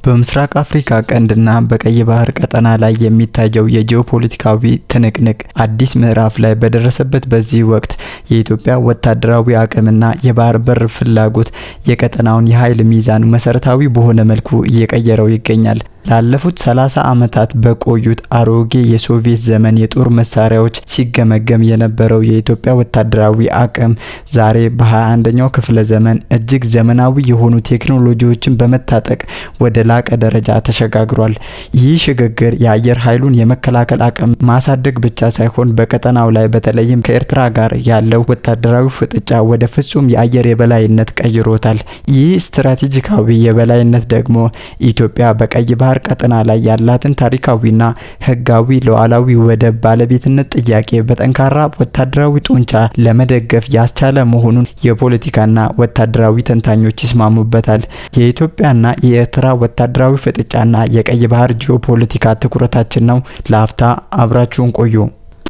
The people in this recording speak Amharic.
በምስራቅ አፍሪካ ቀንድና በቀይ ባህር ቀጠና ላይ የሚታየው የጂኦፖለቲካዊ ትንቅንቅ አዲስ ምዕራፍ ላይ በደረሰበት በዚህ ወቅት የኢትዮጵያ ወታደራዊ አቅምና የባህር በር ፍላጎት የቀጠናውን የኃይል ሚዛን መሰረታዊ በሆነ መልኩ እየቀየረው ይገኛል። ላለፉት 30 ዓመታት በቆዩት አሮጌ የሶቪየት ዘመን የጦር መሳሪያዎች ሲገመገም የነበረው የኢትዮጵያ ወታደራዊ አቅም ዛሬ በ21ኛው ክፍለ ዘመን እጅግ ዘመናዊ የሆኑ ቴክኖሎጂዎችን በመታጠቅ ወደ ላቀ ደረጃ ተሸጋግሯል። ይህ ሽግግር የአየር ኃይሉን የመከላከል አቅም ማሳደግ ብቻ ሳይሆን በቀጠናው ላይ በተለይም ከኤርትራ ጋር ያለው ወታደራዊ ፍጥጫ ወደ ፍጹም የአየር የበላይነት ቀይሮታል። ይህ ስትራቴጂካዊ የበላይነት ደግሞ ኢትዮጵያ በቀይ ባህር ቀጠና ላይ ያላትን ታሪካዊና ህጋዊ ሉዓላዊ ወደብ ባለቤትነት ጥያቄ በጠንካራ ወታደራዊ ጡንቻ ለመደገፍ ያስቻለ መሆኑን የፖለቲካና ወታደራዊ ተንታኞች ይስማሙበታል። የኢትዮጵያና የኤርትራ ወታደራዊ ፍጥጫና የቀይ ባህር ጂኦፖለቲካ ትኩረታችን ነው። ለአፍታ አብራችሁን ቆዩ።